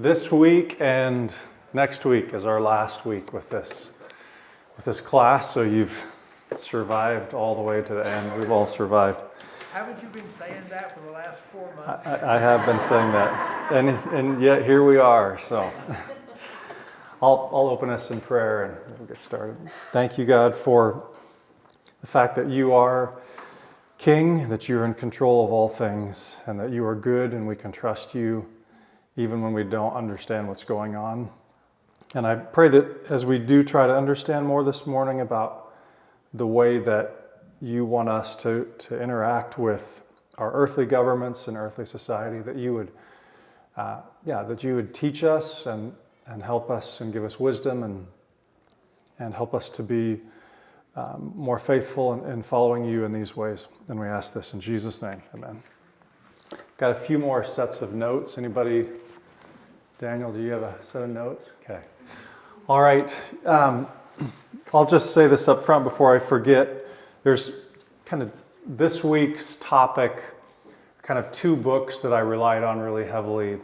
This week and next week is our last week with this class, so you've survived all the way to the end. We've all survived. Haven't you been saying that for the last 4 months? I have been saying that, and yet here we are. So I'll open us in prayer and we'll get started. Thank you, God, for the fact that you are King, that you're in control of all things, and that you are good, and we can trust you even when we don't understand what's going on. And I pray that as we do try to understand more this morning about the way that you want us to interact with our earthly governments and earthly society, that you would teach us and help us and give us wisdom and help us to be more faithful in following you in these ways. And we ask this in Jesus' name, amen. Got a few more sets of notes. Anybody? Daniel, do you have a set of notes? Okay. All right. I'll just say this up front before I forget. There's kind of this week's topic, kind of two books that I relied on really heavily.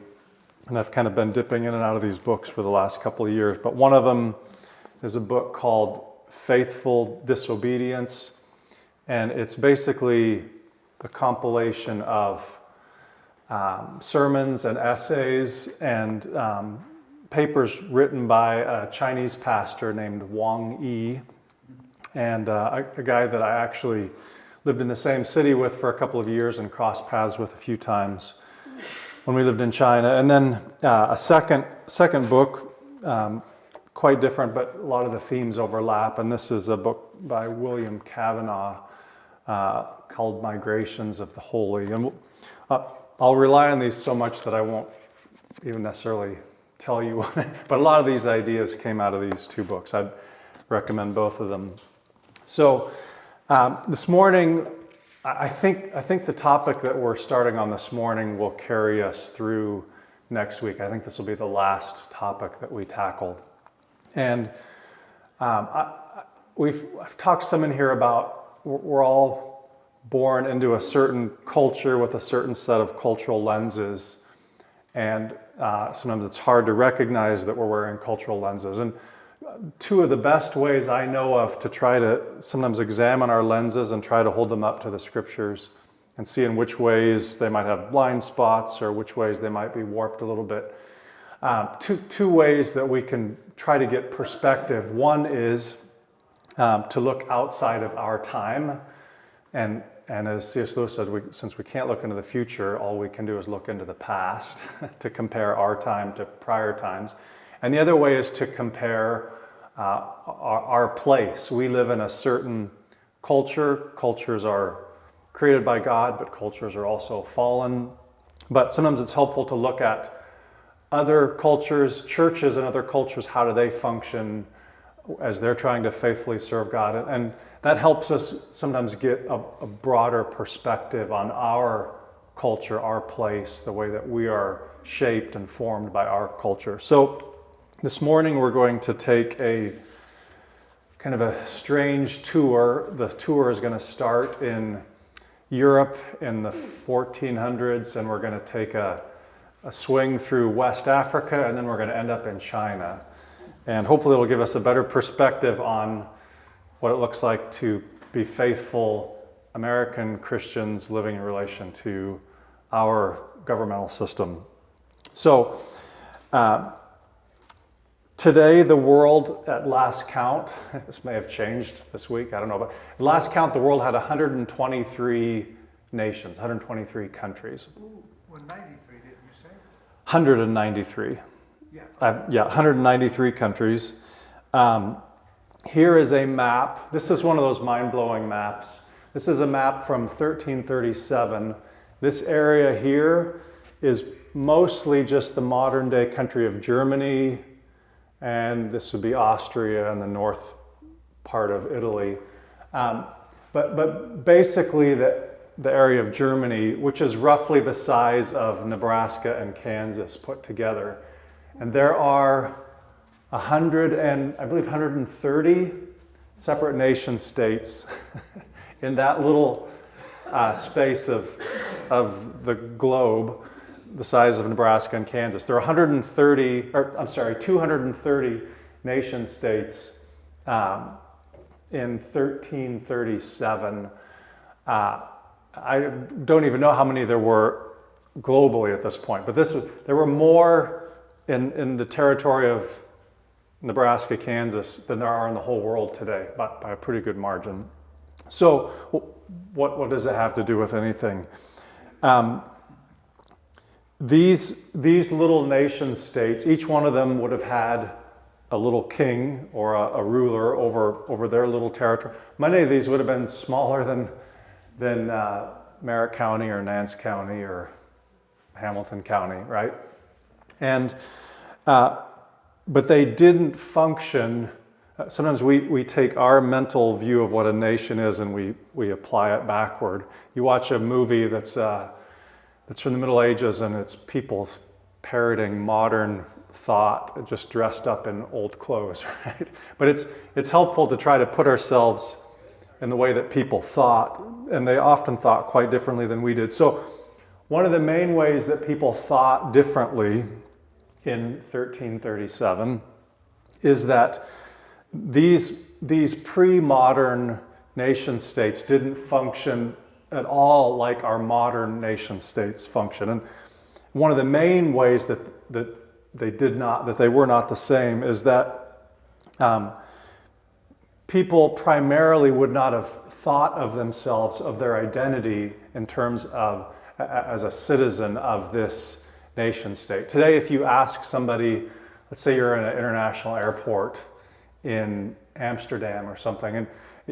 And I've kind of been dipping in and out of these books for the last couple of years. But one of them is a book called Faithful Disobedience. And it's basically a compilation of sermons and essays and papers written by a Chinese pastor named Wang Yi, and a guy that I actually lived in the same city with for a couple of years and crossed paths with a few times when we lived in China. And then a second book, quite different, but a lot of the themes overlap. And this is a book by William Kavanaugh called Migrations of the Holy. And I'll rely on these so much that I won't even necessarily tell you, but a lot of these ideas came out of these two books. I'd recommend both of them. So this morning, I think the topic that we're starting on this morning will carry us through next week. I think this will be the last topic that we tackled. And I've talked some in here about we're all born into a certain culture with a certain set of cultural lenses, and sometimes it's hard to recognize that we're wearing cultural lenses. And two of the best ways I know of to try to sometimes examine our lenses and try to hold them up to the scriptures and see in which ways they might have blind spots or which ways they might be warped a little bit. Two ways that we can try to get perspective. One is to look outside of our time, and as C.S. Lewis said, since we can't look into the future, all we can do is look into the past to compare our time to prior times. And the other way is to compare our place. We live in a certain culture. Cultures are created by God, but cultures are also fallen. But sometimes it's helpful to look at other cultures, churches and other cultures. How do they function as they're trying to faithfully serve God? And that helps us sometimes get a broader perspective on our culture, our place, the way that we are shaped and formed by our culture. So this morning we're going to take a kind of a strange tour. The tour is going to start in Europe in the 1400s, and we're going to take a swing through West Africa, and then we're going to end up in China. And hopefully it'll give us a better perspective on what it looks like to be faithful American Christians living in relation to our governmental system. So today the world, at last count, this may have changed this week, I don't know, but at last count the world had 123 nations, 123 countries. Ooh, well, 93, didn't you say? 193. Yeah. 193 countries. Here is a map. This is one of those mind-blowing maps. This is a map from 1337. This area here is mostly just the modern-day country of Germany, and this would be Austria and the north part of Italy. But basically the area of Germany, which is roughly the size of Nebraska and Kansas put together. And there are 130 separate nation states in that little space of the globe the size of Nebraska and Kansas. There are 230 nation states in 1337. I don't even know how many there were globally at this point, but there were more in the territory of Nebraska, Kansas than there are in the whole world today, by a pretty good margin. So what does it have to do with anything? These little nation states, each one of them would have had a little king or a ruler over their little territory. Many of these would have been smaller than Merritt County or Nance County or Hamilton County, right? And but they didn't function. Sometimes we take our mental view of what a nation is and we apply it backward. You watch a movie that's from the Middle Ages and it's people parroting modern thought, just dressed up in old clothes, right? But it's helpful to try to put ourselves in the way that people thought, and they often thought quite differently than we did. So one of the main ways that people thought differently in 1337 is that these pre-modern nation states didn't function at all like our modern nation states function. And one of the main ways that they were not the same is that people primarily would not have thought of themselves, of their identity in terms of as a citizen of this nation state. Today, if you ask somebody, let's say you're in an international airport in Amsterdam or something, and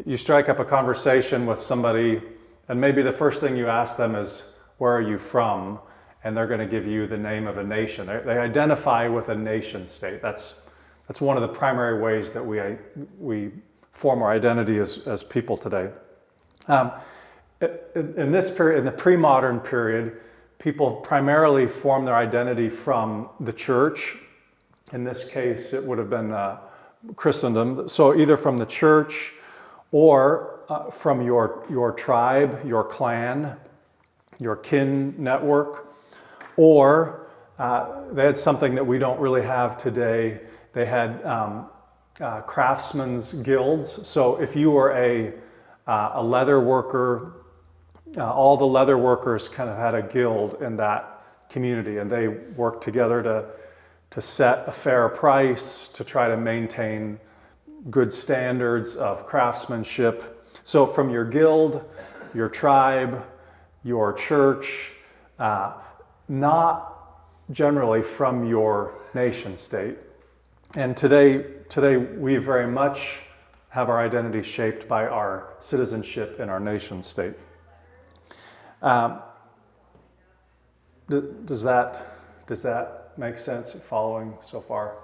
you strike up a conversation with somebody, and maybe the first thing you ask them is, where are you from? And they're going to give you the name of a nation. They identify with a nation state. That's one of the primary ways that we form our identity as people today. In this period, in the pre-modern period, people primarily form their identity from the church. In this case, it would have been Christendom. So either from the church or from your tribe, your clan, your kin network, or they had something that we don't really have today. They had craftsmen's guilds. So if you were a leather worker, all the leather workers kind of had a guild in that community, and they worked together to set a fair price, to try to maintain good standards of craftsmanship. So from your guild, your tribe, your church, not generally from your nation state. And today we very much have our identity shaped by our citizenship in our nation state. Does that make sense? Following so far?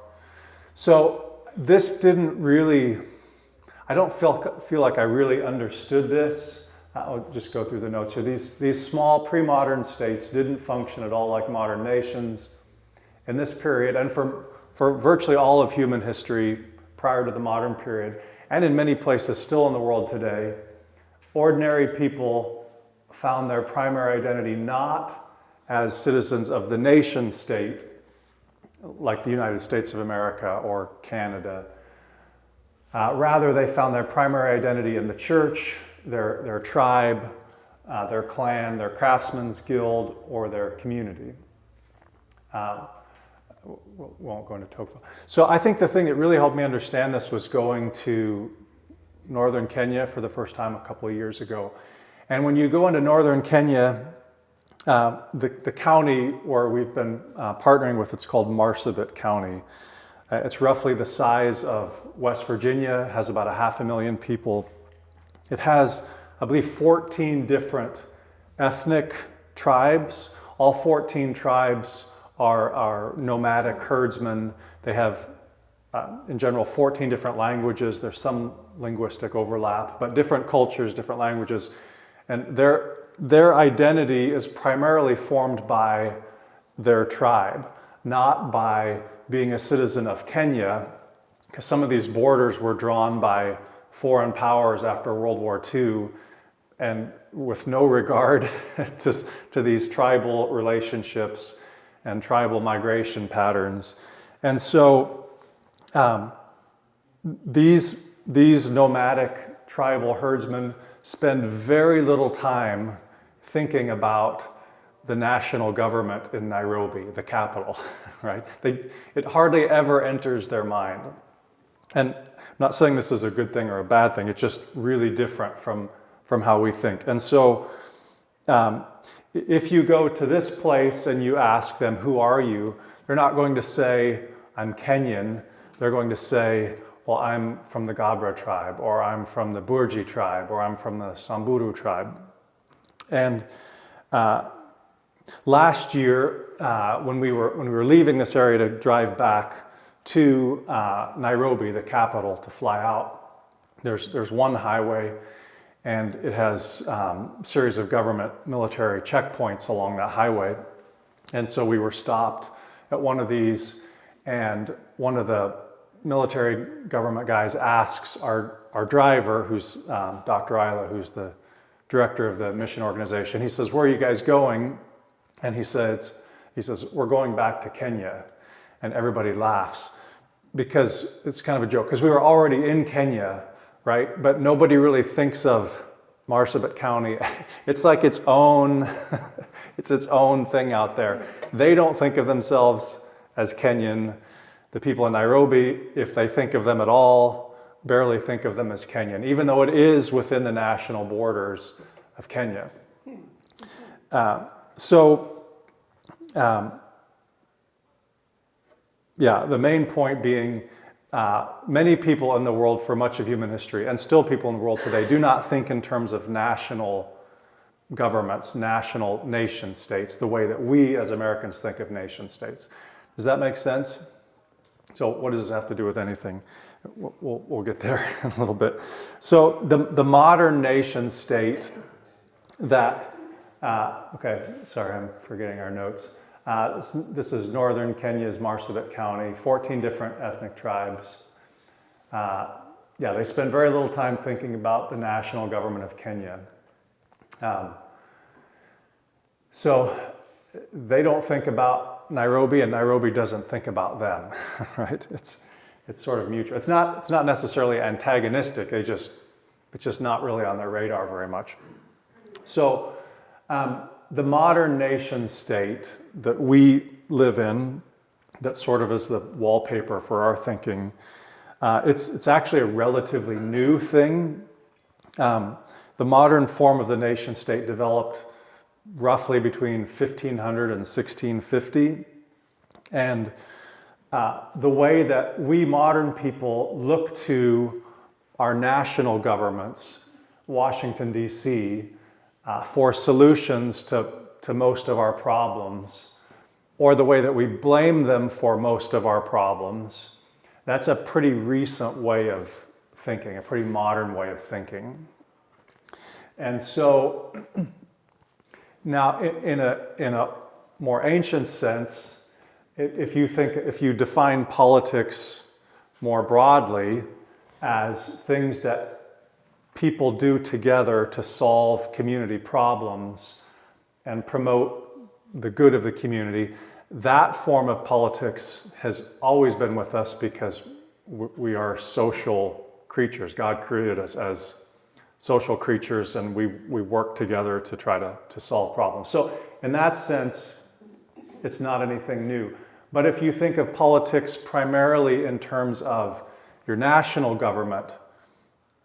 So this didn't really, I don't feel like I really understood this. I'll just go through the notes here. These small pre-modern states didn't function at all like modern nations in this period, and for virtually all of human history prior to the modern period, and in many places still in the world today, ordinary people found their primary identity not as citizens of the nation state, like the United States of America or Canada. Rather, they found their primary identity in the church, their tribe, their clan, their craftsman's guild, or their community. We won't go into Tocqueville. So I think the thing that really helped me understand this was going to northern Kenya for the first time a couple of years ago. And when you go into northern Kenya, the county where we've been partnering with, it's called Marsabit County. It's roughly the size of West Virginia, has about 500,000 people. It has, I believe, 14 different ethnic tribes. All 14 tribes are nomadic herdsmen. They have, in general, 14 different languages. There's some linguistic overlap, but different cultures, different languages. And their identity is primarily formed by their tribe, not by being a citizen of Kenya, because some of these borders were drawn by foreign powers after World War II, and with no regard to these tribal relationships. and tribal migration patterns. And so these nomadic tribal herdsmen spend very little time thinking about the national government in Nairobi, the capital, right? It hardly ever enters their mind. And I'm not saying this is a good thing or a bad thing, it's just really different from how we think. And so if you go to this place and you ask them, who are you? They're not going to say, I'm Kenyan. They're going to say, well, I'm from the Gabra tribe, or I'm from the Burji tribe, or I'm from the Samburu tribe. And last year, when we were leaving this area to drive back to Nairobi, the capital, to fly out, there's one highway, and it has a series of government military checkpoints along that highway. And so we were stopped at one of these, and one of the military government guys asks our driver, who's Dr. Isla, who's the director of the mission organization, he says, where are you guys going? And he says, we're going back to Kenya. And everybody laughs because it's kind of a joke, because we were already in Kenya, right? But nobody really thinks of Marsabit County. It's like its own thing out there. They don't think of themselves as Kenyan. The people in Nairobi, if they think of them at all, barely think of them as Kenyan, even though it is within the national borders of Kenya. The main point being, many people in the world for much of human history, and still people in the world today, do not think in terms of national governments, national nation states, the way that we as Americans think of nation states. Does that make sense? So what does this have to do with anything? We'll get there in a little bit. So the modern nation state that, okay, sorry, I'm forgetting our notes. This is northern Kenya's Marsabit County, 14 different ethnic tribes. They spend very little time thinking about the national government of Kenya. So they don't think about Nairobi, and Nairobi doesn't think about them, right? It's sort of mutual. It's not necessarily antagonistic. It's just not really on their radar very much. So the modern nation state that we live in, that sort of is the wallpaper for our thinking, it's actually a relatively new thing. The modern form of the nation state developed roughly between 1500 and 1650. And the way that we modern people look to our national governments, Washington, D.C., for solutions to most of our problems, or the way that we blame them for most of our problems, that's a pretty recent way of thinking, a pretty modern way of thinking. And so now in a more ancient sense, if you define politics more broadly as things that people do together to solve community problems and promote the good of the community, that form of politics has always been with us because we are social creatures. God created us as social creatures, and we work together to try to solve problems. So in that sense, it's not anything new. But if you think of politics primarily in terms of your national government,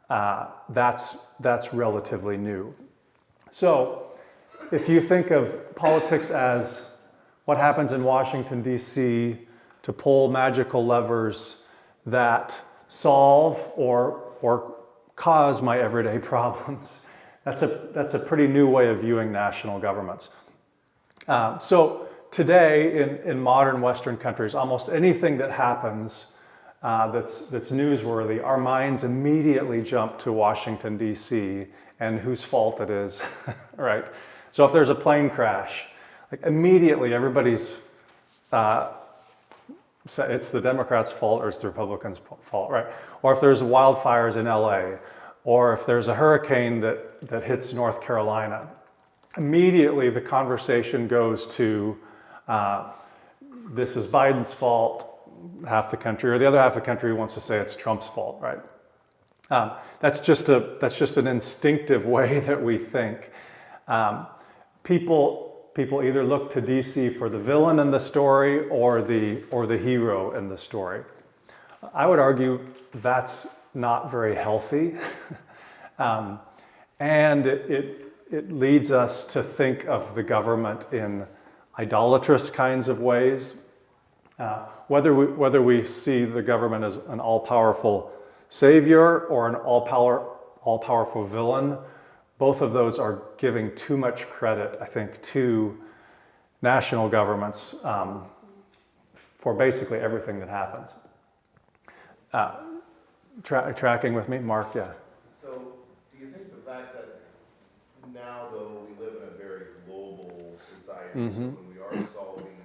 that's relatively new. So if you think of politics as what happens in Washington, D.C. to pull magical levers that solve or cause my everyday problems, that's a pretty new way of viewing national governments. So today in modern Western countries, almost anything that happens that's newsworthy, our minds immediately jump to Washington, D.C. and whose fault it is, right? So if there's a plane crash, like immediately everybody's, it's the Democrats' fault or it's the Republicans' fault, right? Or if there's wildfires in LA, or if there's a hurricane that hits North Carolina, immediately the conversation goes to this is Biden's fault, half the country, or the other half of the country wants to say it's Trump's fault, right? That's just an instinctive way that we think. People either look to DC for the villain in the story or the hero in the story. I would argue that's not very healthy, and it leads us to think of the government in idolatrous kinds of ways. Whether we see the government as an all-powerful savior or an all-powerful villain, both of those are giving too much credit, I think, to national governments for basically everything that happens. Tracking with me, Mark? Yeah. So, do you think the fact that now, though, we live in a very global society, so when we are solving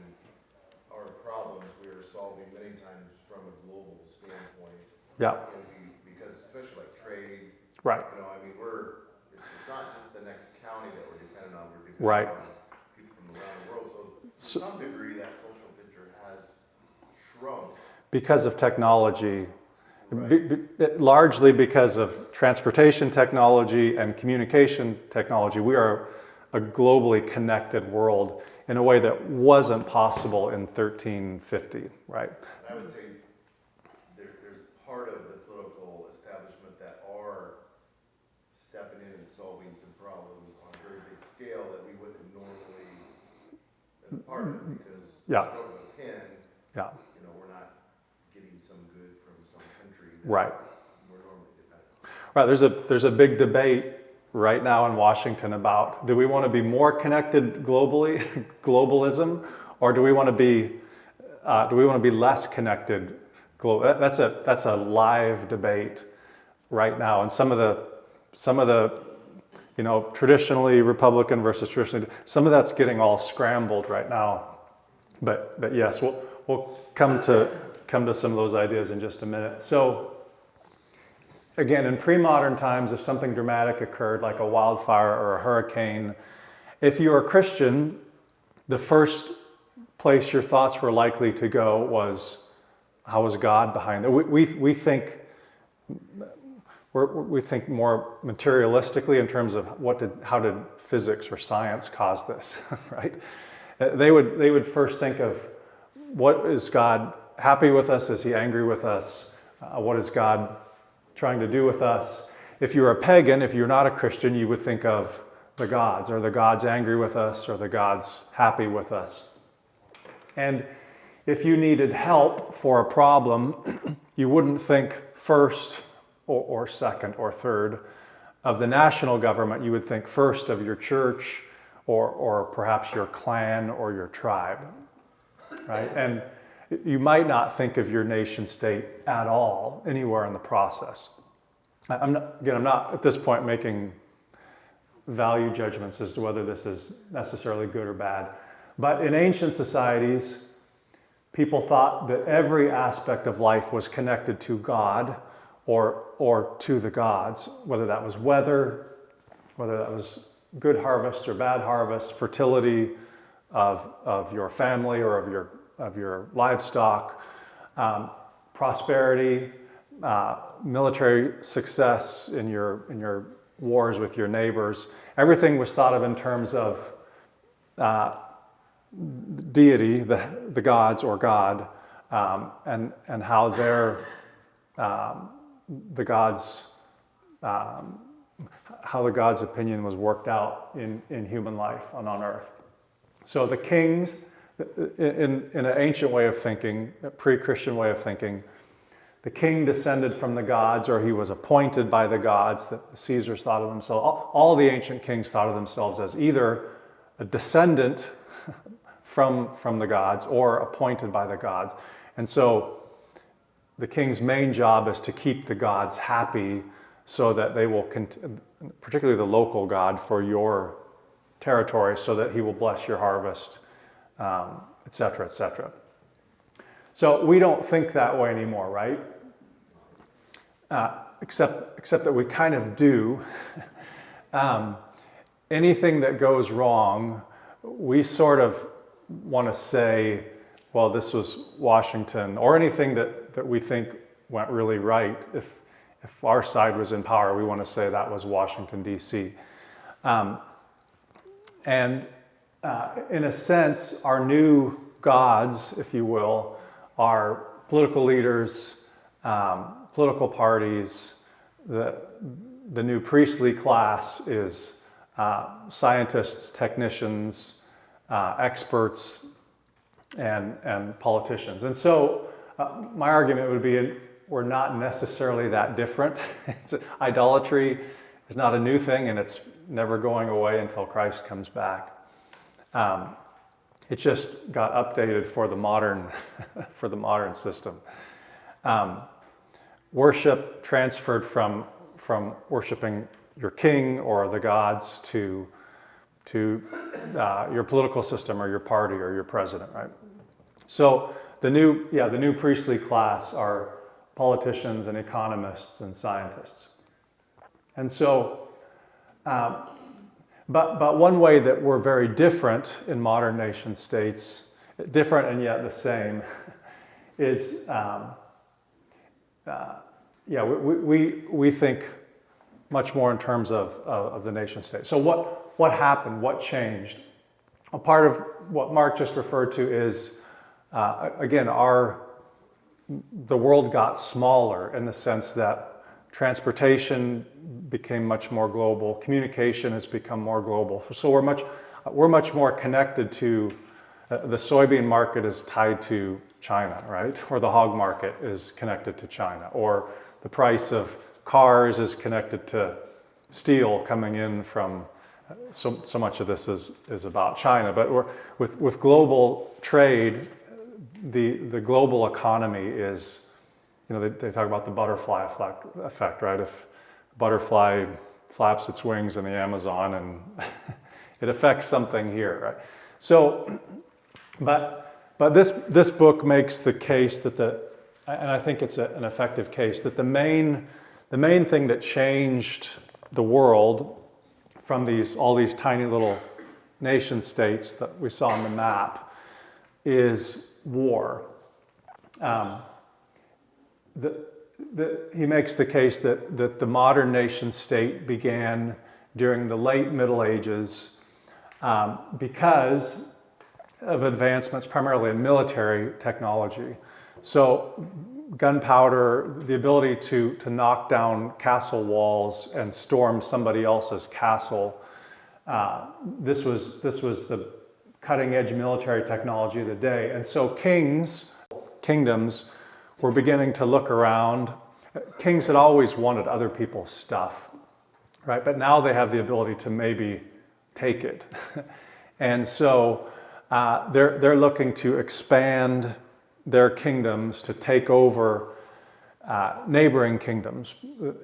our problems, we are solving many times from a global standpoint. Yeah. Because especially like trade, Right. you know, I mean, it's not just the next county that we're dependent on, we're dependent Right. on people from around the world. So, to some degree, that social picture has shrunk. Because of technology, Right. largely because of transportation technology and communication technology, we are a globally connected world in a way that wasn't possible in 1350, right? I would say there's part of the political establishment that are stepping in and solving some problems on a very big scale that we wouldn't have normally been part of because Yeah. stroke of a pen, Yeah, you know, we're not getting some good from some country that right. we're normally dependent on. Right, there's a big debate right now in Washington about, do we want to be more connected globally, globalism, or do we want to be less connected? That's a live debate right now, and some of the traditionally Republican versus traditionally, some of that's getting all scrambled right now. But yes, we'll come to some of those ideas in just a minute. So again, in pre-modern times, if something dramatic occurred, like a wildfire or a hurricane, if you were a Christian, the first place your thoughts were likely to go was, how was God behind it? We think more materialistically in terms of how did physics or science cause this, right? They would first think of, what is God happy with us? Is he angry with us? What is God trying to do with us? If you're a pagan, if you're not a Christian, you would think of the gods. Are the gods angry with us? Are the gods happy with us? And if you needed help for a problem, you wouldn't think first or second or third of the national government. You would think first of your church or perhaps your clan or your tribe, right? And you might not think of your nation state at all anywhere in the process. I'm not at this point making value judgments as to whether this is necessarily good or bad. But in ancient societies, people thought that every aspect of life was connected to God or to the gods, whether that was weather, whether that was good harvest or bad harvest, fertility of your family or of your livestock, prosperity, military success in your wars with your neighbors. Everything was thought of in terms of deity, the gods or God, and how the God's opinion was worked out in human life and on earth. So the kings, in an ancient way of thinking, a pre-Christian way of thinking, the king descended from the gods, or he was appointed by the gods. That the Caesars thought of themselves, all the ancient kings thought of themselves as either a descendant from the gods or appointed by the gods. And so the king's main job is to keep the gods happy so that they will, particularly the local god for your territory, so that he will bless your harvest, et cetera, et cetera. So we don't think that way anymore, right? Except that we kind of do. Anything that goes wrong, we sort of want to say, well, this was Washington, or anything that we think went really right. If our side was in power, we want to say that was Washington, D.C. And in a sense, our new gods, if you will, are political leaders, political parties. The new priestly class is scientists, technicians, experts, and politicians. And so my argument would be we're not necessarily that different. Idolatry is not a new thing, and it's never going away until Christ comes back. It just got updated for the modern for the modern system. Worship transferred from worshiping your king or the gods to your political system or your party or your president, right? So the new priestly class are politicians and economists and scientists. And so, but one way that we're very different in modern nation states, different and yet the same, is we think much more in terms of the nation state. So what happened? What changed? A part of what Mark just referred to is, again, the world got smaller in the sense that transportation became much more global. Communication has become more global. So we're much more connected to. The soybean market is tied to China, right? Or the hog market is connected to China, or the price of cars is connected to steel coming in from. So much of this is about China, but with global trade, the global economy is, they talk about the butterfly effect, right? If a butterfly flaps its wings in the Amazon, and it affects something here, right? So, but this book makes the case that and I think it's an effective case, that the main thing that changed the world from all these tiny little nation states that we saw on the map is war. He makes the case that the modern nation state began during the late Middle Ages because of advancements primarily in military technology. So gunpowder, the ability to knock down castle walls and storm somebody else's castle, this was the cutting edge military technology of the day. And so kingdoms were beginning to look around. Kings had always wanted other people's stuff, right? But now they have the ability to maybe take it. And so they're looking to expand their kingdoms to take over neighboring kingdoms.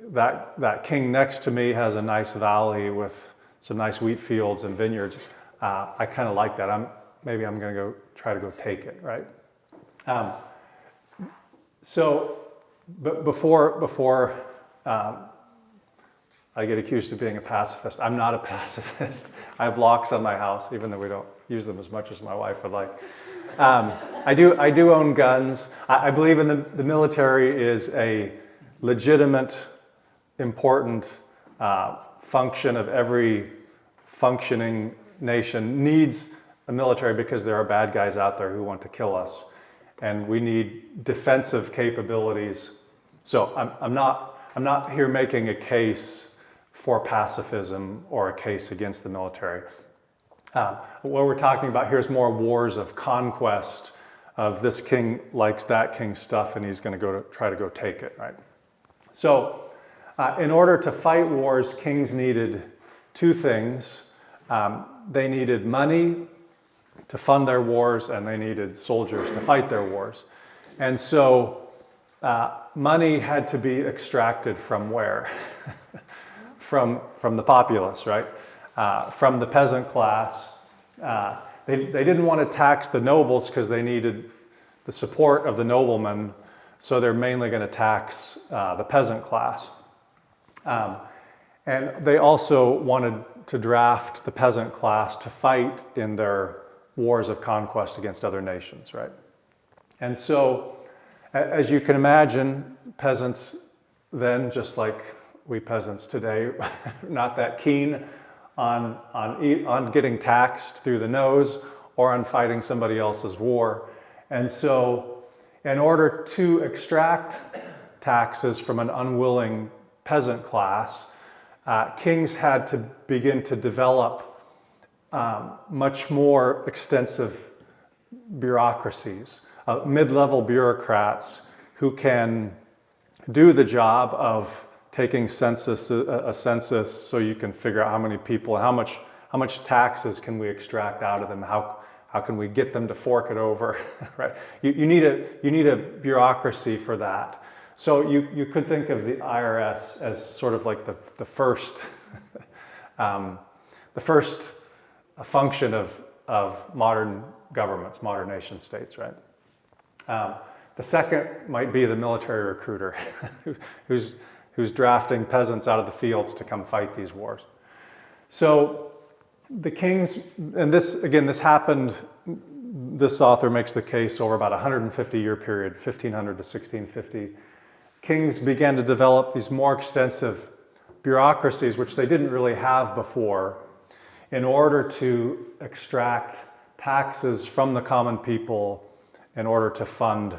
That king next to me has a nice valley with some nice wheat fields and vineyards. I kind of like that. Maybe I'm going to try to go take it, right? But before I get accused of being a pacifist, I'm not a pacifist. I have locks on my house, even though we don't use them as much as my wife would like. I do own guns. I believe in the military is a legitimate, important function of every functioning nation needs a military because there are bad guys out there who want to kill us, and we need defensive capabilities. So I'm not here making a case for pacifism or a case against the military. What we're talking about here is more wars of conquest, of this king likes that king's stuff and he's going to try to go take it, right? So in order to fight wars, kings needed two things. They needed money to fund their wars, and they needed soldiers to fight their wars. And so money had to be extracted from where? from the populace, right? From the peasant class. They didn't want to tax the nobles because they needed the support of the noblemen, so they're mainly going to tax the peasant class. And they also wanted to draft the peasant class to fight in their wars of conquest against other nations, right? And so, as you can imagine, peasants then, just like we peasants today, not that keen on getting taxed through the nose or on fighting somebody else's war. And so, in order to extract taxes from an unwilling peasant class, kings had to begin to develop much more extensive bureaucracies, mid-level bureaucrats who can do the job of taking a census so you can figure out how many people and how much taxes can we extract out of them, how can we get them to fork it over, right? You need a bureaucracy for that. So you could think of the IRS as sort of like the first function of modern governments, modern nation states, right? The second might be the military recruiter who's drafting peasants out of the fields to come fight these wars. So the kings, and this happened, this author makes the case over about a 150-year period, 1500 to 1650. Kings began to develop these more extensive bureaucracies, which they didn't really have before, in order to extract taxes from the common people in order to fund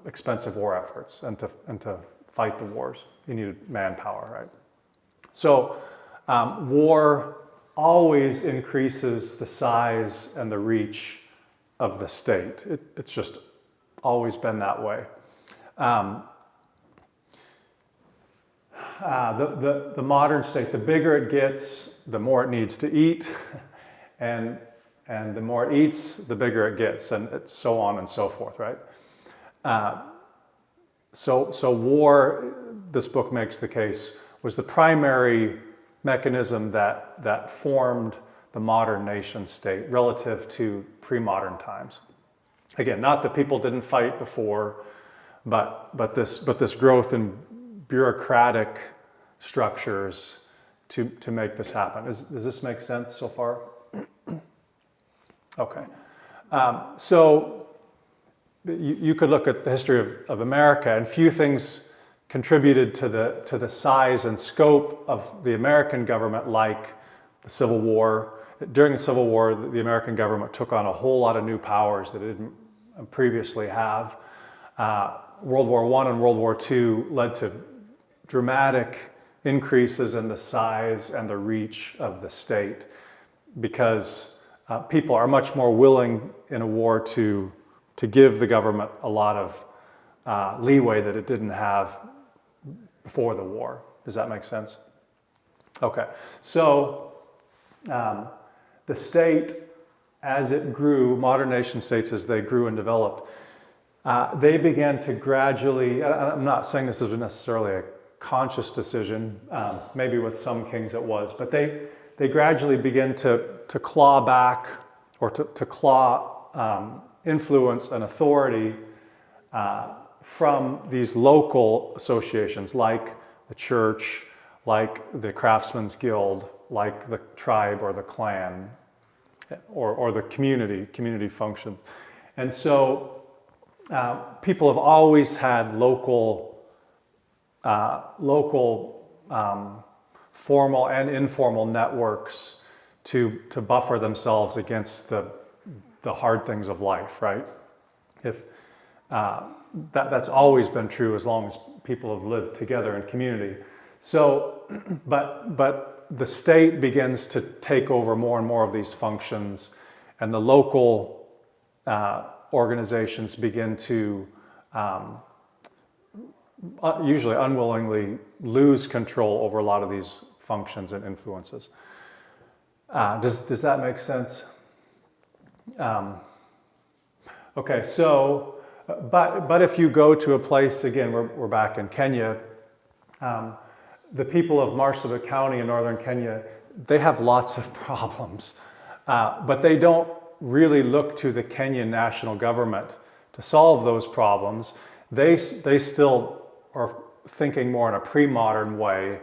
expensive war efforts and to fight the wars. You needed manpower, right? So war always increases the size and the reach of the state. It's just always been that way. The modern state, the bigger it gets, the more it needs to eat, and the more it eats, the bigger it gets, and so on and so forth, right? So war, this book makes the case, was the primary mechanism that formed the modern nation state relative to pre-modern times. Again, not that people didn't fight before, but this growth in bureaucratic structures to make this happen. Does this make sense so far? Okay. So you could look at the history of America, and few things contributed to the size and scope of the American government like the Civil War. During the Civil War, the American government took on a whole lot of new powers that it didn't previously have. World War I and World War II led to dramatic increases in the size and the reach of the state because people are much more willing in a war to give the government a lot of leeway that it didn't have before the war. Does that make sense? Okay, so the state, as it grew, modern nation states as they grew and developed, they began to gradually, I'm not saying this is necessarily a conscious decision, maybe with some kings it was, but they gradually began to claw back or to claw influence and authority from these local associations like the church, like the Craftsmen's Guild, like the tribe or the clan, or the community functions. And so people have always had local formal and informal networks to buffer themselves against the hard things of life, right? If that's always been true as long as people have lived together in community. So, but the state begins to take over more and more of these functions, and the local organizations begin to usually unwillingly lose control over a lot of these functions and influences. Does that make sense? Okay, so, but if you go to a place, again, we're back in Kenya, the people of Marsabit County in northern Kenya, they have lots of problems, but they don't really look to the Kenyan national government to solve those problems. They still are thinking more in a pre-modern way.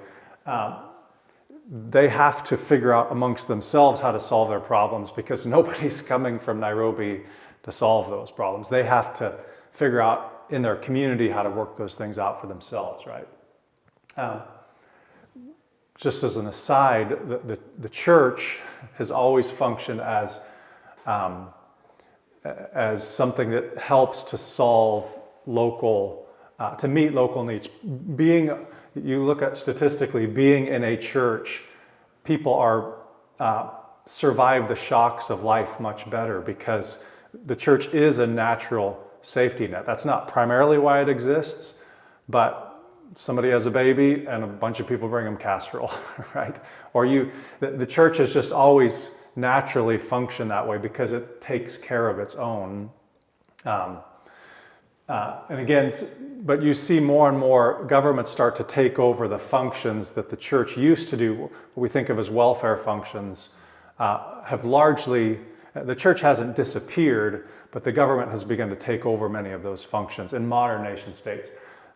They have to figure out amongst themselves how to solve their problems because nobody's coming from Nairobi to solve those problems. They have to figure out in their community how to work those things out for themselves, right? Just as an aside, the church has always functioned as something that helps to solve local, to meet local needs. You look at statistically, being in a church, people survive the shocks of life much better because the church is a natural safety net. That's not primarily why it exists, but somebody has a baby and a bunch of people bring them casserole, right? Or the church has just always naturally functioned that way because it takes care of its own. And again, but you see more and more governments start to take over the functions that the church used to do, what we think of as welfare functions, have largely, the church hasn't disappeared, but the government has begun to take over many of those functions in modern nation states.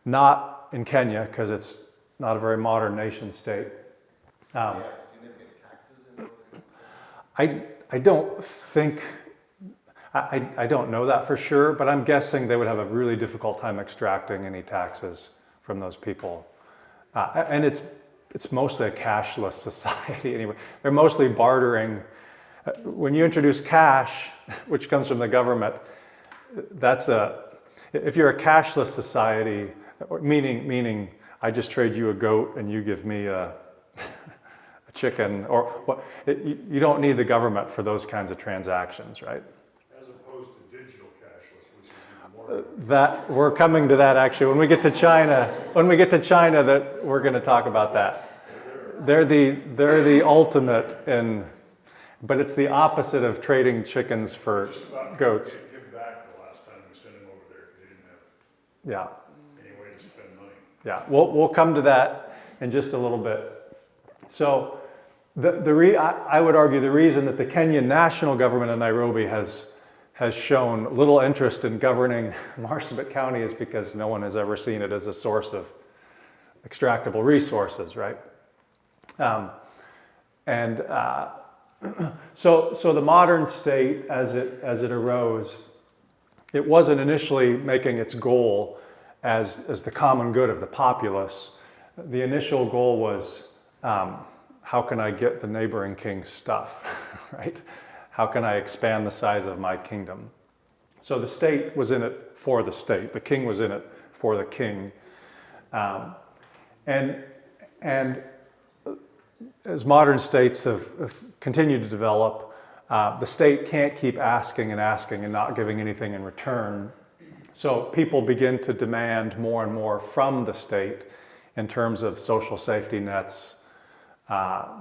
Not in Kenya, because it's not a very modern nation state. Significant taxes in I don't think, I don't know that for sure, but I'm guessing they would have a really difficult time extracting any taxes from those people. And it's mostly a cashless society anyway. They're mostly bartering. When you introduce cash, which comes from the government, if you're a cashless society, meaning I just trade you a goat and you give me a chicken, or what, you don't need the government for those kinds of transactions, right? As opposed to digital cashless, which is even more. That we're coming to that actually. When we get to China, that we're going to talk about that. They're the ultimate in, but it's the opposite of trading chickens for Just about goats. Give back the last time we sent him over there because he didn't have Yeah. any way to spend money. Yeah, we'll come to that in just a little bit. So, I would argue the reason that the Kenyan national government in Nairobi has shown little interest in governing Marsabit County is because no one has ever seen it as a source of extractable resources, right? So the modern state, as it arose, it wasn't initially making its goal as the common good of the populace. The initial goal was, how can I get the neighboring king's stuff, right? How can I expand the size of my kingdom? So the state was in it for the state. The king was in it for the king. And as modern states have continued to develop, the state can't keep asking and asking and not giving anything in return. So people begin to demand more and more from the state in terms of social safety nets,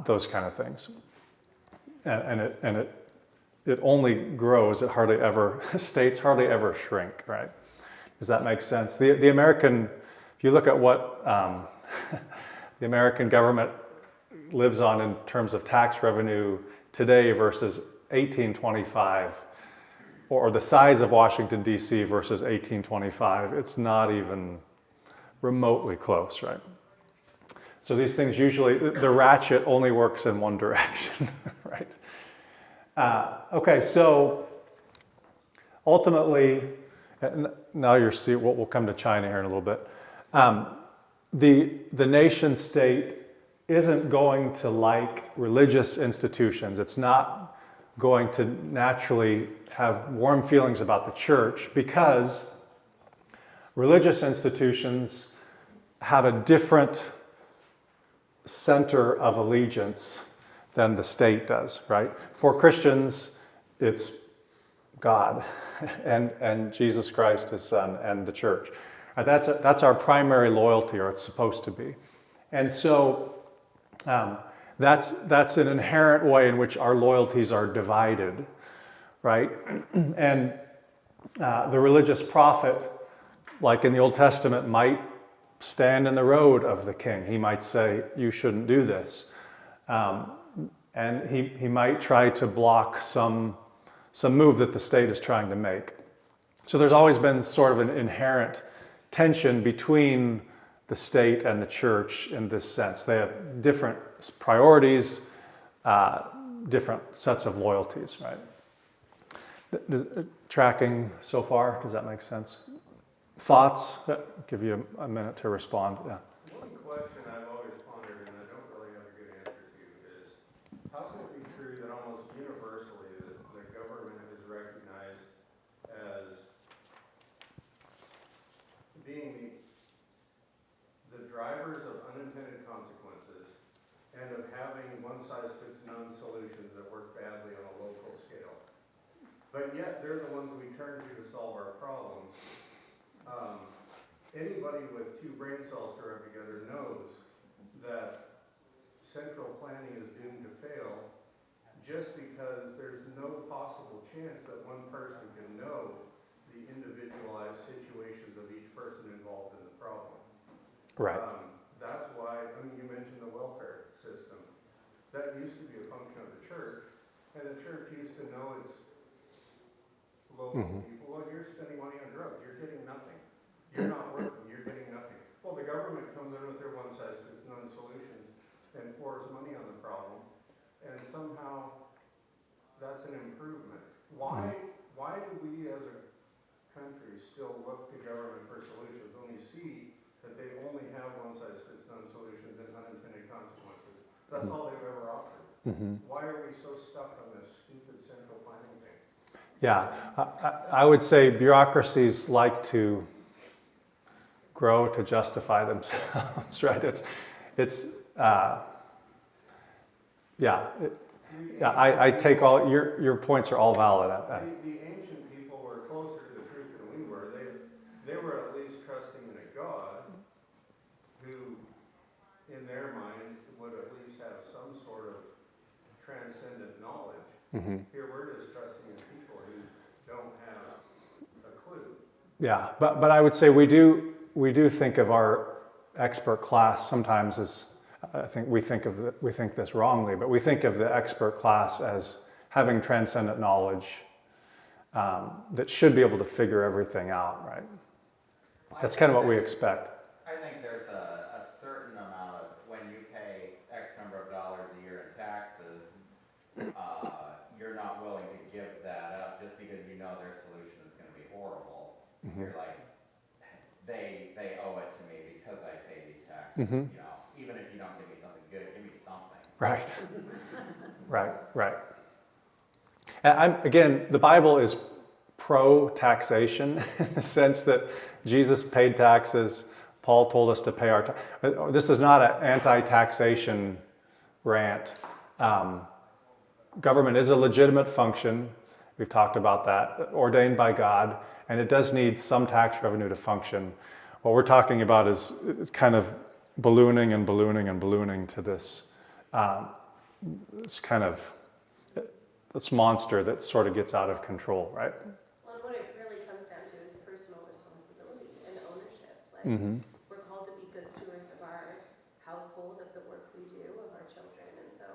those kind of things. And it only grows. States hardly ever shrink, right? Does that make sense? The American, if you look at what the American government lives on in terms of tax revenue today versus 1825, or the size of Washington, D.C. versus 1825, it's not even remotely close, right? So these things usually, the ratchet only works in one direction, right? Okay, so ultimately, now we'll come to China here in a little bit. The nation state isn't going to like religious institutions. It's not going to naturally have warm feelings about the church because religious institutions have a different center of allegiance than the state does, right? For Christians, it's God and Jesus Christ, his son, and the church. That's our primary loyalty, or it's supposed to be. And so that's an inherent way in which our loyalties are divided, right? And the religious prophet, like in the Old Testament, might stand in the road of the king. He might say, you shouldn't do this. And he might try to block some move that the state is trying to make. So there's always been sort of an inherent tension between the state and the church in this sense. They have different priorities, different sets of loyalties, right? tracking so far? Does that make sense? Thoughts? Give you a minute to respond. Yeah. One question I've always pondered, and I don't really have a good answer to, is how can it be true that almost universally the government is recognized as being the drivers of unintended consequences and of having one-size-fits-none solutions that work badly on a local scale? But yet, they're the ones we turn to solve our problems. Anybody with 2 brain cells to rub together knows that central planning is doomed to fail just because there's no possible chance that one person can know the individualized situations of each person involved in the problem. Right. That's why, I mean, you mentioned the welfare system. That used to be a function of the church, and the church used to know its local people. Well, you're spending money on drugs, you're getting nothing. You're not working, you're getting nothing. Well, the government comes in with their one-size-fits-none solutions and pours money on the problem, and somehow that's an improvement. Why do we as a country still look to government for solutions when we see that they only have one-size-fits-none solutions and unintended consequences? That's all they've ever offered. Why are we so stuck on this stupid central planning thing? Yeah, I would say bureaucracies like to grow to justify themselves, right? I take all your points are all valid. The ancient people were closer to the truth than we were. They were at least trusting in a God who, in their mind, would at least have some sort of transcendent knowledge. Here we're just trusting in people who don't have a clue. Yeah, but I would say we do think of our expert class sometimes as, I think we think this wrongly, but we think of the expert class as having transcendent knowledge that should be able to figure everything out, right? That's kind of what we expect. I think there's a certain amount of, when you pay X number of dollars a year in taxes, you're not willing to give that up just because you know their solution is going to be horrible. You're like, they owe it to me because I pay these taxes. You know, even if you don't give me something good, give me something. Right. Right. And again, the Bible is pro-taxation in the sense that Jesus paid taxes. Paul told us to pay our taxes. This is not an anti-taxation rant. Government is a legitimate function. We've talked about that, ordained by God, and it does need some tax revenue to function. What we're talking about is kind of ballooning to this this monster that sort of gets out of control, right? Well, what it really comes down to is personal responsibility and ownership. Like, we're called to be good stewards of our household, of the work we do, of our children. And so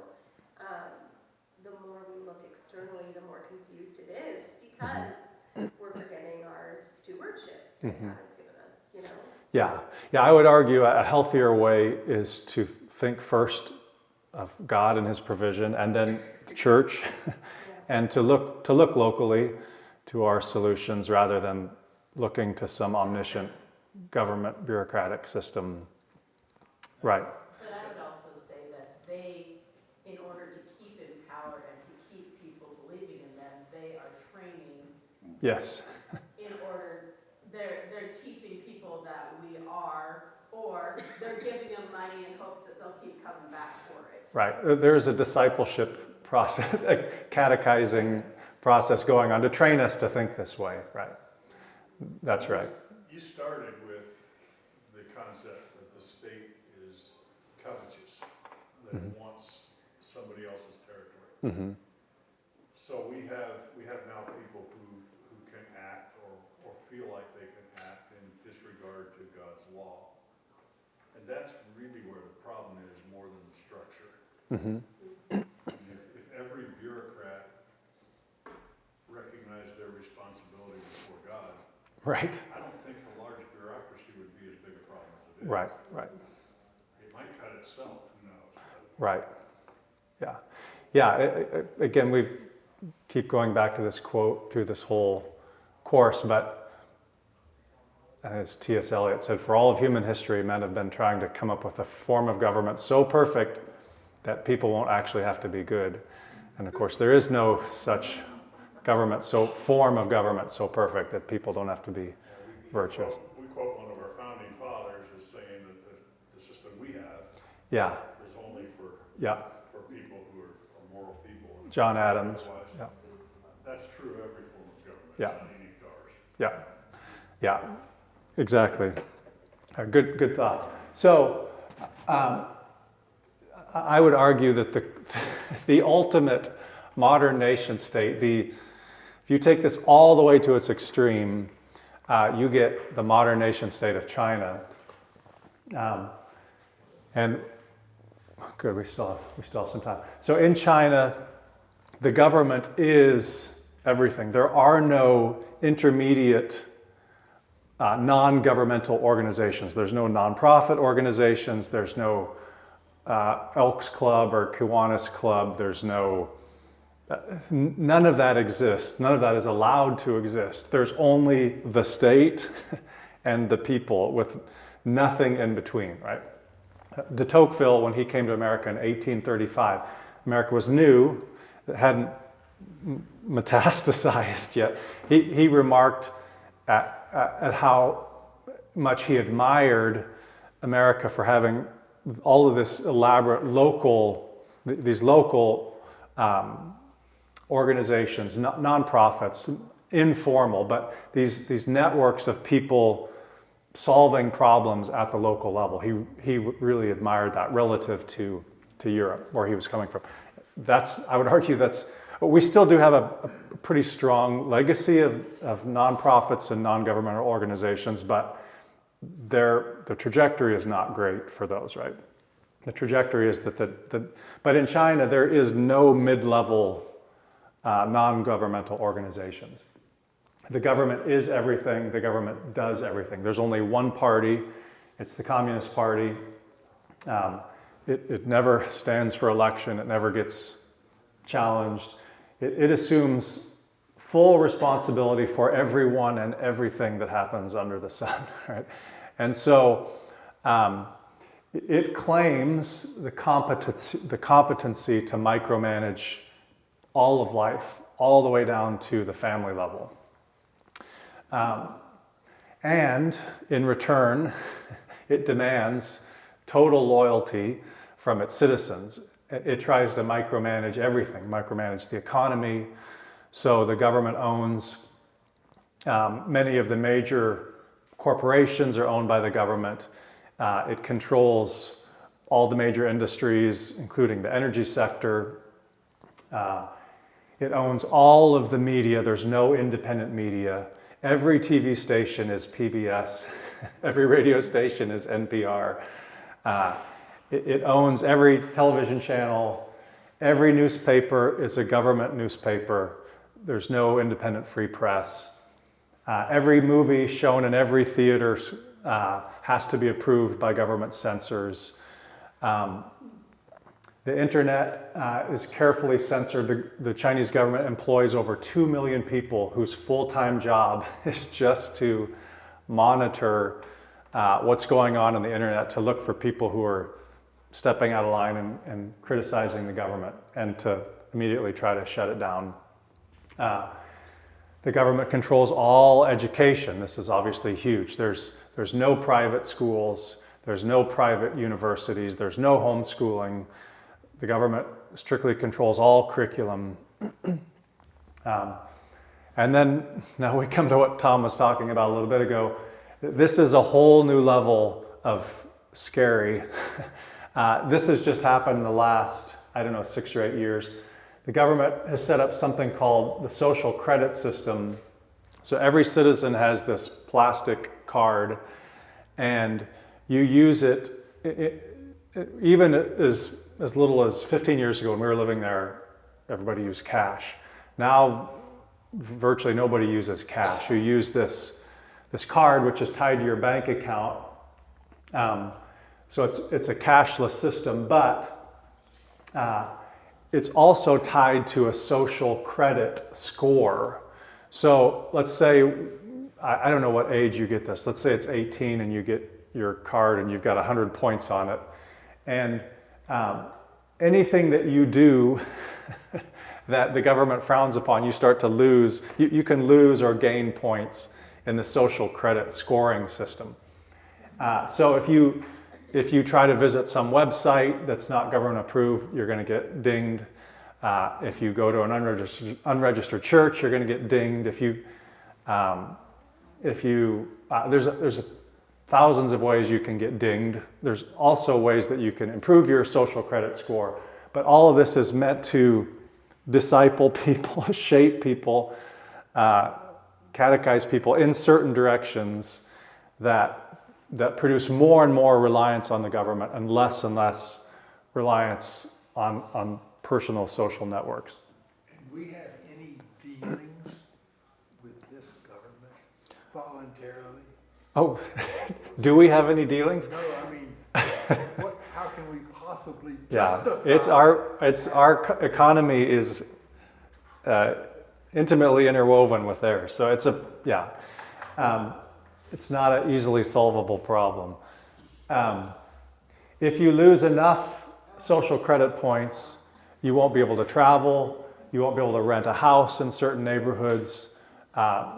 the more we look externally, the more confused it is because we're forgetting our stewardship that God has given us, you know? Yeah, I would argue a healthier way is to think first of God and his provision and then the church and to look locally to our solutions rather than looking to some omniscient government bureaucratic system. Right. But I would also say that they, in order to keep in power and to keep people believing in them, they are training. Yes. In order, they're teaching people that we are, or they're giving them money in hopes that they'll keep coming back for it. Right. There's a discipleship process, a catechizing process going on to train us to think this way. Right. That's right. You started with the concept that the state is covetous, that it wants somebody else's territory. So we have now people who can act or feel like they can act in disregard to God's law. And that's really where the problem is more than the structure. If every bureaucrat recognized their responsibility before God, Right. I don't think the large bureaucracy would be as big a problem as it is. Right. It might cut itself, who knows? Right. Yeah. Again, we keep going back to this quote through this whole course, but as T.S. Eliot said, for all of human history, men have been trying to come up with a form of government so perfect that people won't actually have to be good. And of course, there is no such form of government so perfect that people don't have to be virtuous. We quote one of our founding fathers as saying that the system we have Yeah, is only for yeah. people who are moral people. And John Adams. otherwise, Yeah, that's true of every form of government. Yeah. It's not unique to ours. yeah, yeah. Exactly. Good thoughts. So, I would argue that the ultimate modern nation state, if you take this all the way to its extreme, you get the modern nation state of China. And good, we still have some time. So in China, the government is everything. There are no intermediate non-governmental organizations. There's no nonprofit organizations. There's no Elks Club or Kiwanis Club. There's none of that exists. None of that is allowed to exist. There's only the state and the people with nothing in between, right? De Tocqueville, when he came to America in 1835, America was new, it hadn't metastasized yet. He remarked at how much he admired America for having all of this elaborate these local organizations, nonprofits, informal, but these networks of people solving problems at the local level. He really admired that relative to Europe, where he was coming from. I would argue we still do have a pretty strong legacy of nonprofits and non-governmental organizations, but the trajectory is not great for those, right? The trajectory is but in China, there is no mid-level non-governmental organizations. The government is everything. The government does everything. There's only one party. It's the Communist Party. It never stands for election. It never gets challenged. It assumes full responsibility for everyone and everything that happens under the sun, right? And so it claims the competency to micromanage all of life, all the way down to the family level. And in return, it demands total loyalty from its citizens. It tries to micromanage everything, micromanage the economy. So the government owns many of the major corporations are owned by the government. It controls all the major industries, including the energy sector. It owns all of the media. There's no independent media. Every TV station is PBS. Every radio station is NPR. It owns every television channel. Every newspaper is a government newspaper. There's no independent free press. Every movie shown in every theater has to be approved by government censors. The internet is carefully censored. The Chinese government employs over 2 million people whose full-time job is just to monitor what's going on the internet, to look for people who are stepping out of line and criticizing the government, and to immediately try to shut it down. The government controls all education. This is obviously huge. There's no private schools. There's no private universities. There's no homeschooling. The government strictly controls all curriculum. And then now we come to what Tom was talking about a little bit ago. This is a whole new level of scary. This has just happened in the last, 6 or 8 years. The government has set up something called the social credit system. So every citizen has this plastic card, and you use it even as little as 15 years ago when we were living there, everybody used cash. Now, virtually nobody uses cash. You use this card, which is tied to your bank account. So it's a cashless system, but it's also tied to a social credit score. So let's say, I don't know what age you get this. Let's say it's 18 and you get your card and you've got 100 points on it. And anything that you do that the government frowns upon, you start to lose. You can lose or gain points in the social credit scoring system. So if you try to visit some website that's not government approved, you're going to get dinged. If you go to an unregistered church, you're going to get dinged. There's thousands of ways you can get dinged. There's also ways that you can improve your social credit score. But all of this is meant to disciple people, shape people, catechize people in certain directions that produce more and more reliance on the government and less reliance on personal social networks. And we have any dealings with this government voluntarily? Oh, do we have any dealings? No, I mean, how can we possibly Yeah, justify? it's our economy is intimately interwoven with theirs. So it's it's not an easily solvable problem. If you lose enough social credit points, you won't be able to travel. You won't be able to rent a house in certain neighborhoods.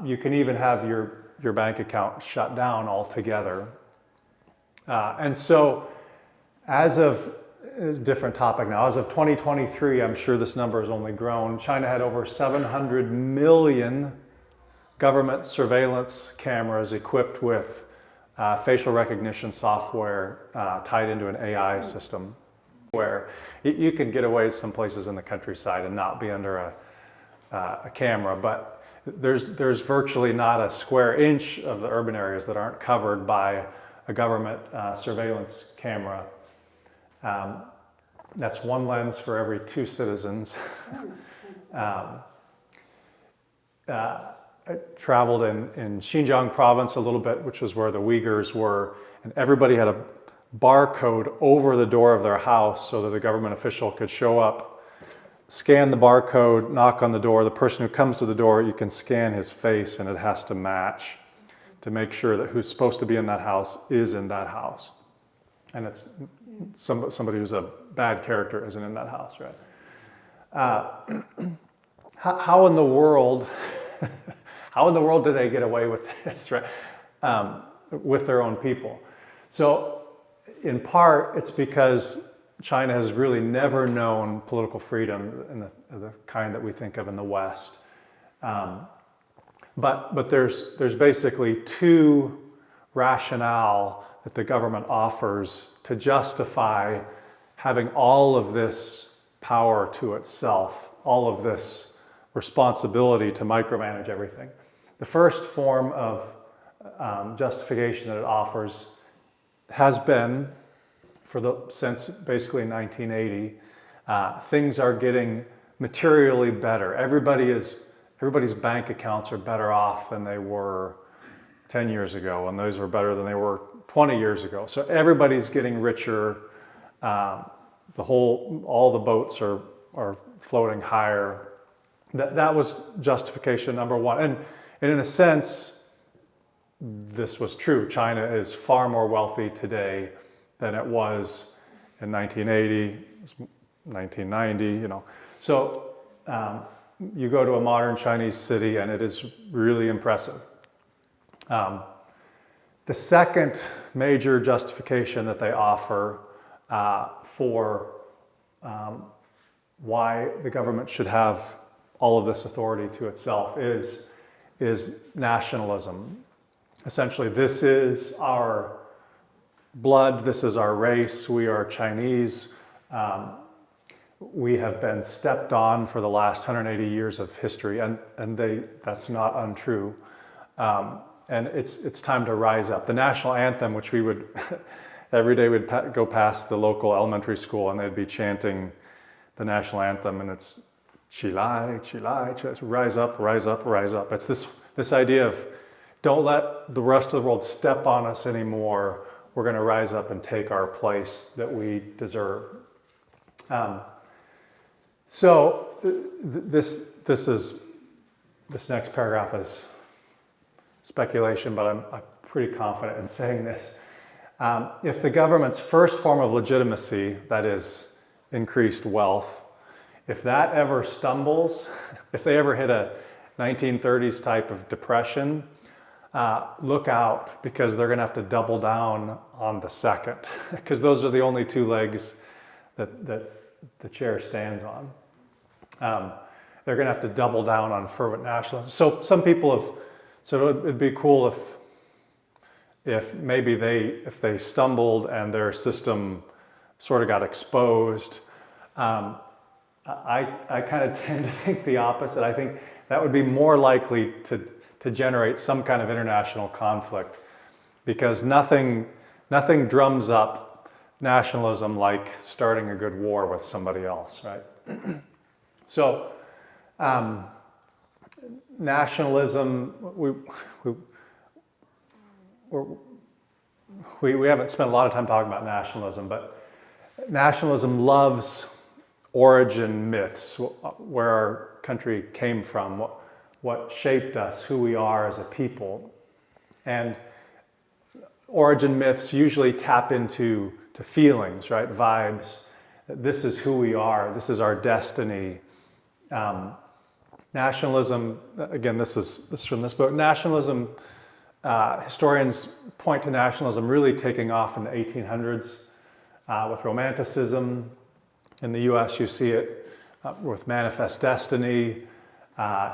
You can even have your bank account shut down altogether. And so, it's a different topic now. As of 2023, I'm sure this number has only grown. China had over 700 million government surveillance cameras equipped with facial recognition software tied into an AI system, where you can get away some places in the countryside and not be under a camera, but there's virtually not a square inch of the urban areas that aren't covered by a government surveillance camera. That's one lens for every 2 citizens. I traveled in Xinjiang province a little bit, which was where the Uyghurs were, and everybody had a barcode over the door of their house so that the government official could show up, scan the barcode, knock on the door. The person who comes to the door, you can scan his face and it has to match to make sure that who's supposed to be in that house is in that house. And it's somebody who's a bad character isn't in that house, right? How in the world do they get away with this, right? With their own people? So in part, it's because China has really never known political freedom in the kind that we think of in the West. But there's basically 2 rationale that the government offers to justify having all of this power to itself, all of this responsibility to micromanage everything. The first form of justification that it offers has been, since basically 1980, things are getting materially better. Everybody's bank accounts are better off than they were 10 years ago, and those were better than they were 20 years ago. So everybody's getting richer. All the boats are floating higher. That was justification number one. And in a sense, this was true. China is far more wealthy today than it was in 1980, 1990, So you go to a modern Chinese city and it is really impressive. The second major justification that they offer for why the government should have all of this authority to itself is nationalism. Essentially, this is our blood, this is our race, we are Chinese. We have been stepped on for the last 180 years of history, and that's not untrue. And it's time to rise up. The national anthem, which we would, every day we'd go past the local elementary school and they'd be chanting the national anthem, and it's Qilai, Qilai, Qilai, rise up, rise up, rise up. It's this idea of don't let the rest of the world step on us anymore. We're going to rise up and take our place that we deserve. So this is this next paragraph is speculation, but I'm pretty confident in saying this. If the government's first form of legitimacy, that is increased wealth, if that ever stumbles, if they ever hit a 1930s type of depression, look out, because they're going to have to double down on the second, because those are the only two legs that the chair stands on. They're going to have to double down on fervent nationalism. So some people have, so it'd be cool if maybe if they stumbled and their system sort of got exposed. I kind of tend to think the opposite. I think that would be more likely to generate some kind of international conflict, because nothing drums up nationalism like starting a good war with somebody else, right? So nationalism, we haven't spent a lot of time talking about nationalism, but nationalism loves origin myths, where our country came from, what shaped us, who we are as a people. And origin myths usually tap into feelings, right? Vibes. This is who we are. This is our destiny. Nationalism, again, this is from this book. Nationalism, historians point to nationalism really taking off in the 1800s with Romanticism. In the US, you see it with Manifest Destiny.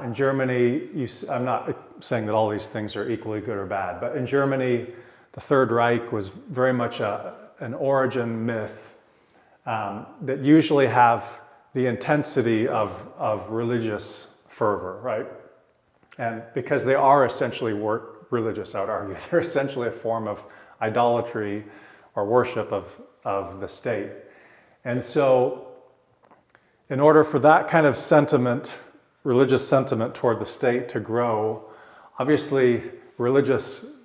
In Germany, I'm not saying that all these things are equally good or bad, but in Germany, the Third Reich was very much an origin myth that usually have the intensity of religious fervor, right? And because they are essentially religious, I would argue, they're essentially a form of idolatry or worship of the state. And so in order for that kind of sentiment, religious sentiment toward the state to grow, obviously religious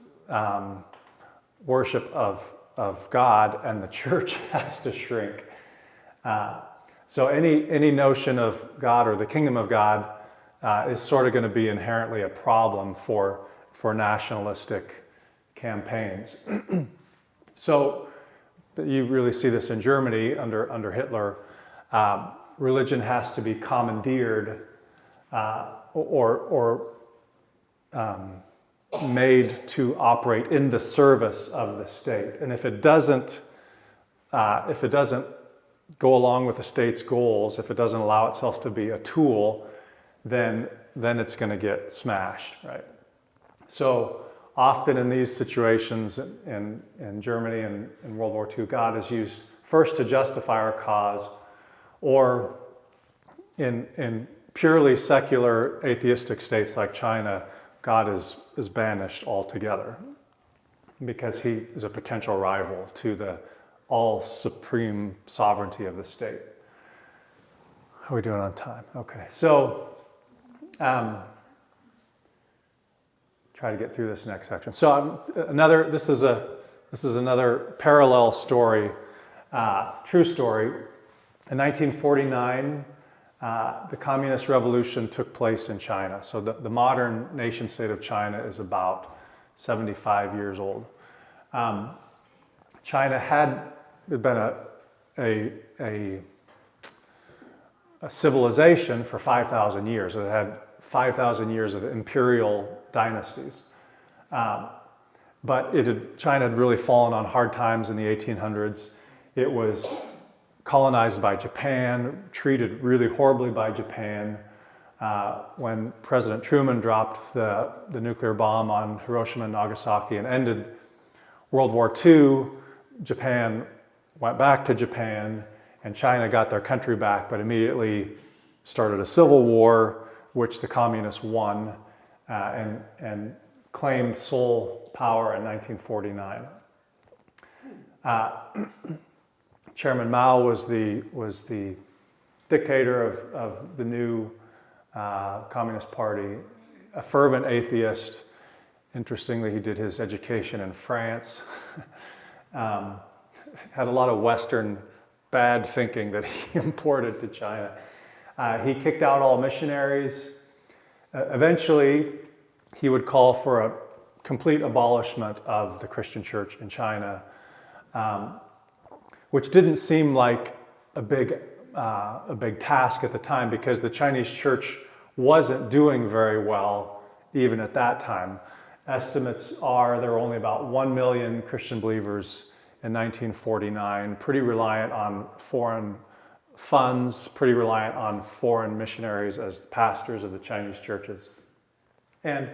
worship of God and the church has to shrink. So any notion of God or the kingdom of God is sort of going to be inherently a problem for nationalistic campaigns. So you really see this in Germany under Hitler. Religion has to be commandeered or made to operate in the service of the state. And if it doesn't go along with the state's goals, if it doesn't allow itself to be a tool, then it's going to get smashed, right? So often in these situations in Germany and in World War II, God is used first to justify our cause, or in purely secular atheistic states like China, God is banished altogether because he is a potential rival to the all supreme sovereignty of the state. How are we doing on time? Okay, so try to get through this next section. So this is another parallel story, true story. In 1949, the Communist Revolution took place in China. So the modern nation state of China is about 75 years old. China had been a civilization for 5,000 years. It had 5,000 years of imperial dynasties. But China had really fallen on hard times in the 1800s. It was colonized by Japan, treated really horribly by Japan. When President Truman dropped the nuclear bomb on Hiroshima and Nagasaki and ended World War II, Japan went back to Japan, and China got their country back, but immediately started a civil war, which the communists won and claimed sole power in 1949. Chairman Mao was the dictator of the new Communist Party, a fervent atheist. Interestingly, he did his education in France. Had a lot of Western bad thinking that he imported to China. He kicked out all missionaries. Eventually, he would call for a complete abolishment of the Christian church in China, which didn't seem like a big task at the time because the Chinese church wasn't doing very well even at that time. Estimates are there were only about 1 million Christian believers in 1949, pretty reliant on foreign funds, pretty reliant on foreign missionaries as pastors of the Chinese churches. And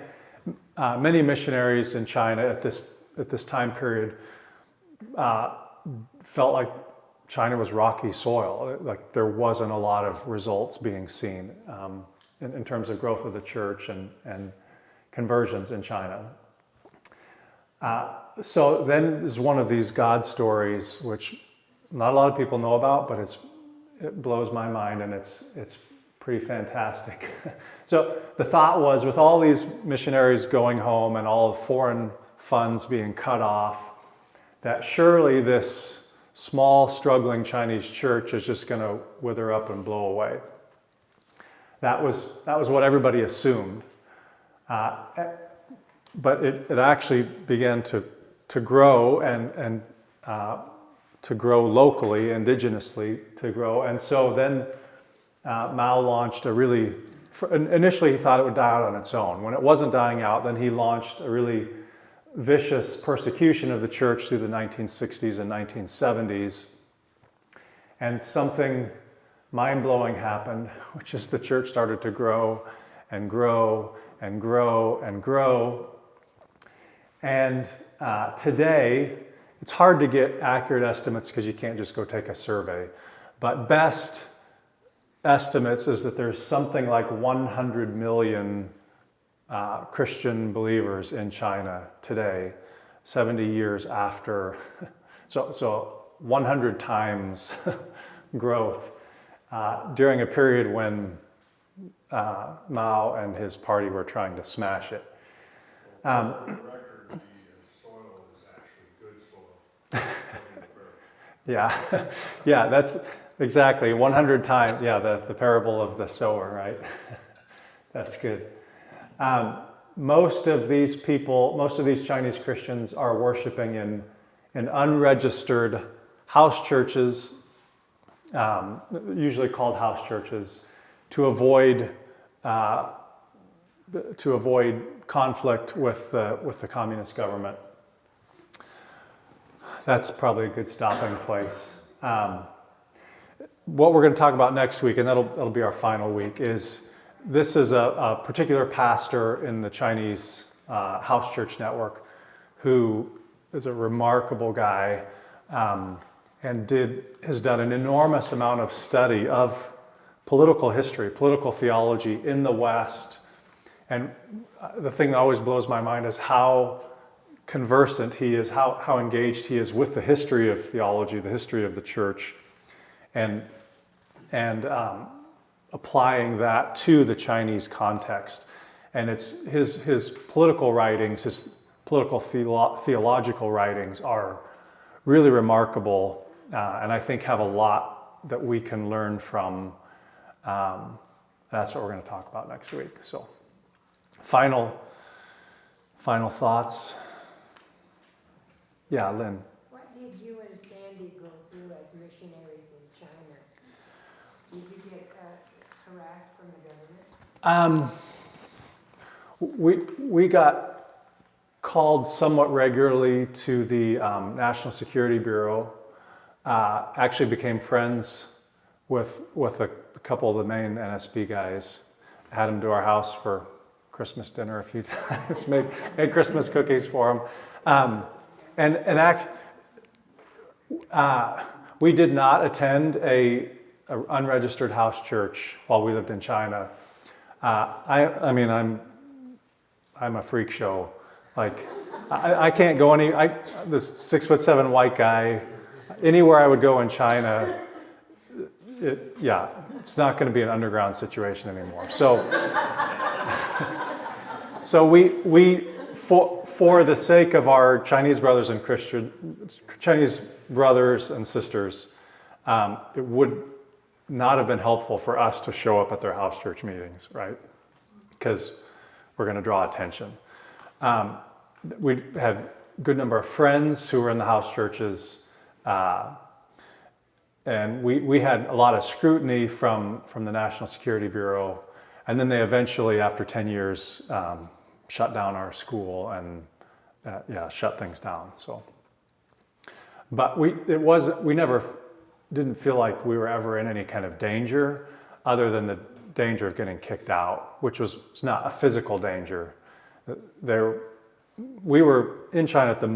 many missionaries in China at this time period felt like China was rocky soil, like there wasn't a lot of results being seen in terms of growth of the church and conversions in China. So then there's one of these God stories, which not a lot of people know about, but it blows my mind and it's pretty fantastic. So the thought was, with all these missionaries going home and all foreign funds being cut off, that surely this small, struggling Chinese church is just going to wither up and blow away. That was what everybody assumed. But it actually began to grow and to grow locally, indigenously to grow. And so then Mao launched initially he thought it would die out on its own. When it wasn't dying out, then he launched a really vicious persecution of the church through the 1960s and 1970s. And something mind-blowing happened, which is the church started to grow and grow and grow and grow. And today, it's hard to get accurate estimates because you can't just go take a survey. But best estimates is that there's something like 100 million Christian believers in China today, 70 years after. So 100 times growth during a period when Mao and his party were trying to smash it. For the record, the soil is actually good soil. Yeah, that's exactly 100 times. Yeah, the parable of the sower, right? That's good. Most of these Chinese Christians are worshiping in unregistered house churches, usually called house churches, to avoid conflict with the communist government. That's probably a good stopping place. What we're going to talk about next week, and that'll be our final week, is this is a particular pastor in the Chinese house church network who is a remarkable guy and has done an enormous amount of study of political history, political theology in the West. And the thing that always blows my mind is how conversant he is, how engaged he is with the history of theology, the history of the church, and applying that to the Chinese context. And it's his political writings, his political theological writings are really remarkable, and I think have a lot that we can learn from. That's what we're going to talk about next week. So, final thoughts. Yeah, Lynn. What did you and Sandy go through as missionaries in China? Did you get harassed from the government? We got called somewhat regularly to the National Security Bureau. Actually became friends with a couple of the main NSB guys. Had them to our house for Christmas dinner a few times. made Christmas cookies for them. We did not attend a unregistered house church while we lived in China. I mean, I'm a freak show. Like, I can't go this 6'7" white guy, anywhere I would go in China, it's not going to be an underground situation anymore. So we for the sake of our Chinese brothers and sisters, it would not have been helpful for us to show up at their house church meetings, right? because we're going to draw attention. We had a good number of friends who were in the house churches, and we had a lot of scrutiny from the National Security Bureau, and then they eventually, after 10 years, shut down our school and shut things down. So, but we never didn't feel like we were ever in any kind of danger, other than the danger of getting kicked out, which was not a physical danger. We were in China at the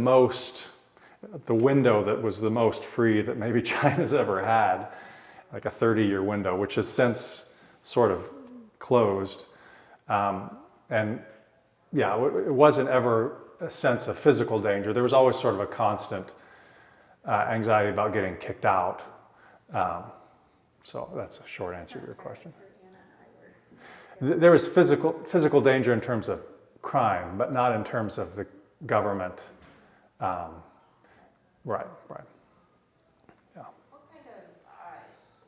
window that was the most free that maybe China's ever had, like a 30-year window, which has since sort of closed. It wasn't ever a sense of physical danger. There was always sort of a constant anxiety about getting kicked out. So that's a short answer to your question. There was physical danger in terms of crime, but not in terms of the government. Right. Yeah. What kind of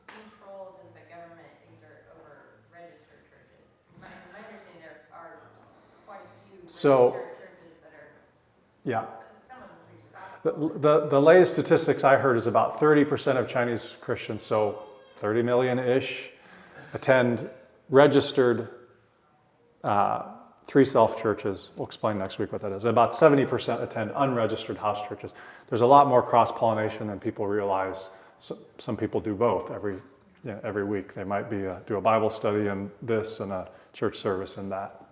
control does the government exert over registered churches? My understanding there are quite a few registered churches that are. Yeah. Some of them preach the gospel. The latest statistics I heard is about 30% of Chinese Christians, so 30 million-ish, attend registered 3 self-churches. We'll explain next week what that is. About 70% attend unregistered house churches. There's a lot more cross-pollination than people realize. Some people do both every week. They might do a Bible study and this, and a church service and that.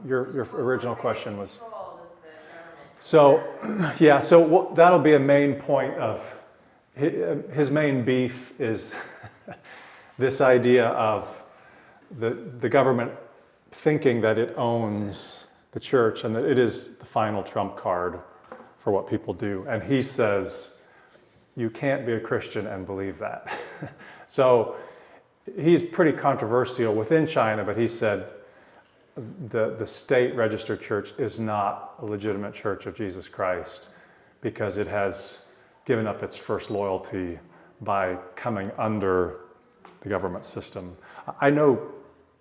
Your original question was. So that'll be a main point of his main beef is this idea of the government thinking that it owns the church and that it is the final trump card for what people do. And he says, you can't be a Christian and believe that. So he's pretty controversial within China, but he said the state registered church is not a legitimate church of Jesus Christ because it has given up its first loyalty by coming under the government system. I know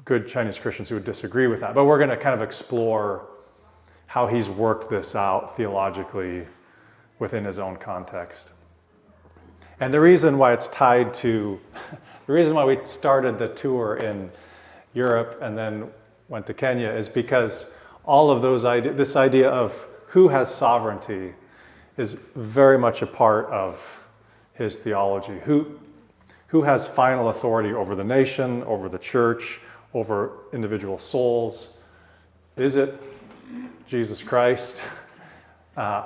good Chinese Christians who would disagree with that, but we're going to kind of explore how he's worked this out theologically within his own context. And the reason why it's tied to, the reason why we started the tour in Europe and then went to Kenya is because all of those this idea of who has sovereignty is very much a part of his theology. Who has final authority over the nation, over the church, over individual souls? Is it Jesus Christ,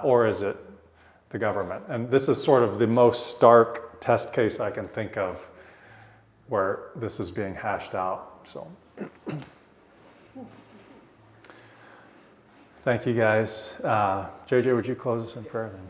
or is it the government? And this is sort of the most stark test case I can think of where this is being hashed out. So, thank you guys. JJ, would you close us in prayer then?